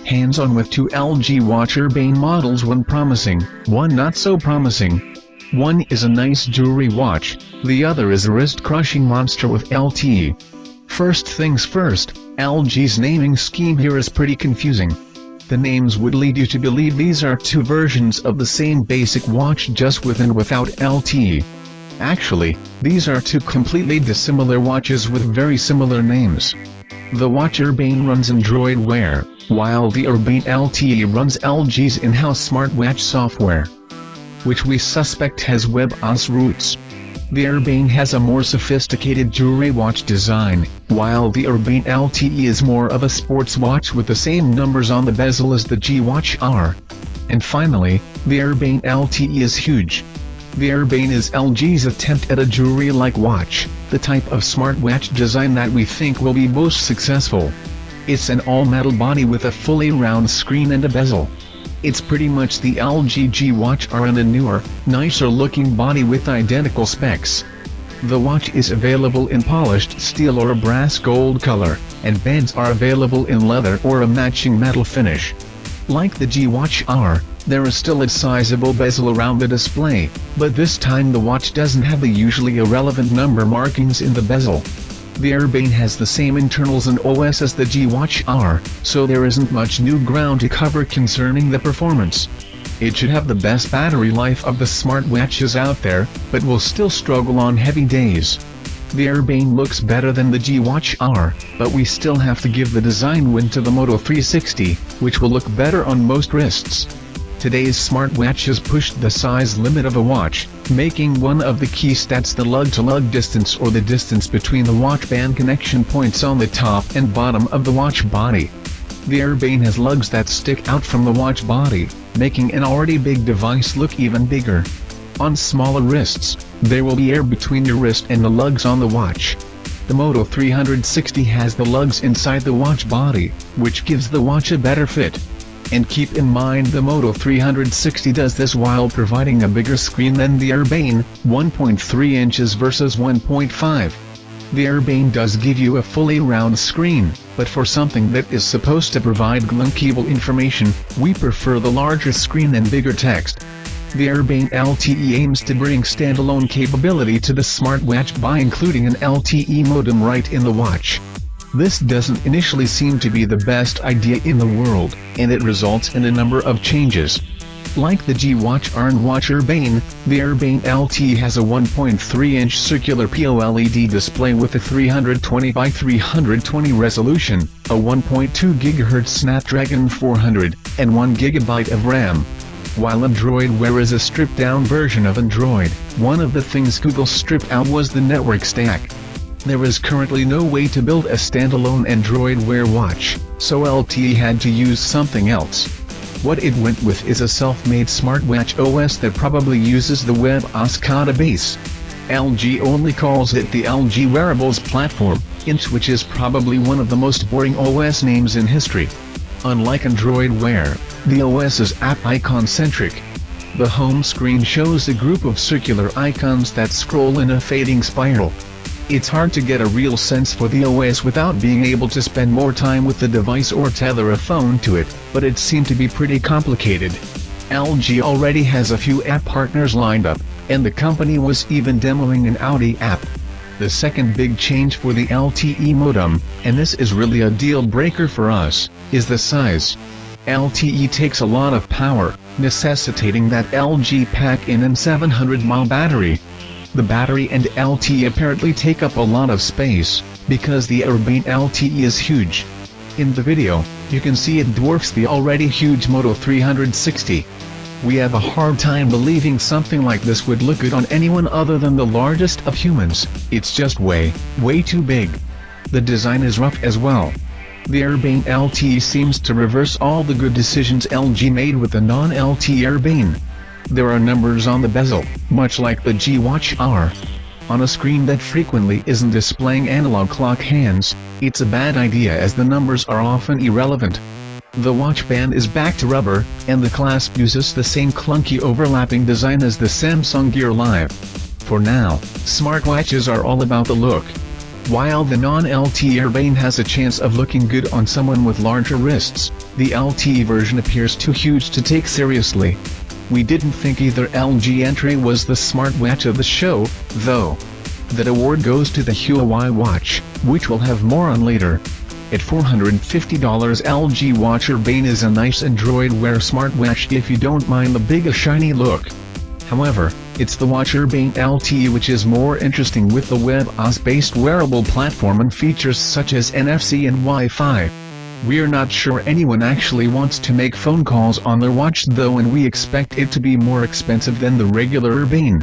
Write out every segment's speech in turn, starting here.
hands-on with two LG Watch Urbane models, one promising, one not so promising. One is a nice jewelry watch, the other is a wrist-crushing monster with LTE. First things first, LG's naming scheme here is pretty confusing. The names would lead you to believe these are two versions of the same basic watch, just with and without LTE. Actually, these are two completely dissimilar watches with very similar names. The Watch Urbane runs Android Wear, while the Urbane LTE runs LG's in-house smartwatch software, which we suspect has WebOS roots. The Urbane has a more sophisticated jewelry watch design, while the Urbane LTE is more of a sports watch with the same numbers on the bezel as the LG Watch R. And finally, the Urbane LTE is huge. The Urbane is LG's attempt at a jewelry-like watch, the type of smartwatch design that we think will be most successful. It's an all-metal body with a fully round screen and a bezel. It's pretty much the LG Watch R in a newer, nicer-looking body with identical specs. The watch is available in polished steel or a brass gold color, and bands are available in leather or a matching metal finish. Like the LG Watch R, there is still a sizable bezel around the display, but this time the watch doesn't have the usually irrelevant number markings in the bezel. The Urbane has the same internals and OS as the LG Watch R, so there isn't much new ground to cover concerning the performance. It should have the best battery life of the smartwatches out there, but will still struggle on heavy days. The Urbane looks better than the LG Watch R, but we still have to give the design win to the Moto 360, which will look better on most wrists. Today's smartwatches pushed the size limit of a watch, making one of the key stats the lug-to-lug distance, or the distance between the watch band connection points on the top and bottom of the watch body. The Urbane has lugs that stick out from the watch body, making an already big device look even bigger. On smaller wrists, there will be air between your wrist and the lugs on the watch. The Moto 360 has the lugs inside the watch body, which gives the watch a better fit. And keep in mind the Moto 360 does this while providing a bigger screen than the Urbane, 1.3 inches versus 1.5. The Urbane does give you a fully round screen, but for something that is supposed to provide clunkable information, we prefer the larger screen and bigger text. The Urbane LTE aims to bring standalone capability to the smartwatch by including an LTE modem right in the watch. This doesn't initially seem to be the best idea in the world, and it results in a number of changes. Like the LG Watch R and Watch Urbane, the Urbane LTE has a 1.3-inch circular POLED display with a 320 by 320 resolution, a 1.2 GHz Snapdragon 400, and 1 GB of RAM. While Android Wear is a stripped-down version of Android, one of the things Google stripped out was the network stack. There is currently no way to build a standalone Android Wear watch, so LTE had to use something else. What it went with is a self-made smartwatch OS that probably uses the WebOS codebase. LG only calls it the LG Wearables Platform, which is probably one of the most boring OS names in history. Unlike Android Wear, the OS is app icon-centric. The home screen shows a group of circular icons that scroll in a fading spiral. It's hard to get a real sense for the OS without being able to spend more time with the device or tether a phone to it, but it seemed to be pretty complicated. LG already has a few app partners lined up, and the company was even demoing an Audi app. The second big change for the LTE modem, and this is really a deal breaker for us, is the size. LTE takes a lot of power, necessitating that LG pack in an 700 mAh battery. The battery and LTE apparently take up a lot of space, because the Urbane LTE is huge. In the video, you can see it dwarfs the already huge Moto 360. We have a hard time believing something like this would look good on anyone other than the largest of humans. It's just way too big. The design is rough as well. The Urbane LTE seems to reverse all the good decisions LG made with the non-LTE Urbane. There are numbers on the bezel, much like the LG Watch R. On a screen that frequently isn't displaying analog clock hands, it's a bad idea as the numbers are often irrelevant. The watch band is back to rubber, and the clasp uses the same clunky overlapping design as the Samsung Gear Live. For now, smartwatches are all about the look. While the non-LTE Urbane has a chance of looking good on someone with larger wrists, the LTE version appears too huge to take seriously. We didn't think either LG entry was the smartwatch of the show, though. That award goes to the Huawei watch, which we'll have more on later. At $450, LG Watch Urbane is a nice Android Wear smartwatch if you don't mind the big shiny look. However, it's the Watch Urbane LTE which is more interesting with the WebOS-based wearable platform and features such as NFC and Wi-Fi. We're not sure anyone actually wants to make phone calls on their watch though, and we expect it to be more expensive than the regular Urbane.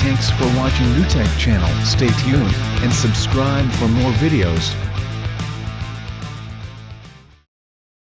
Thanks for watching New Tech channel. Stay tuned and subscribe for more videos.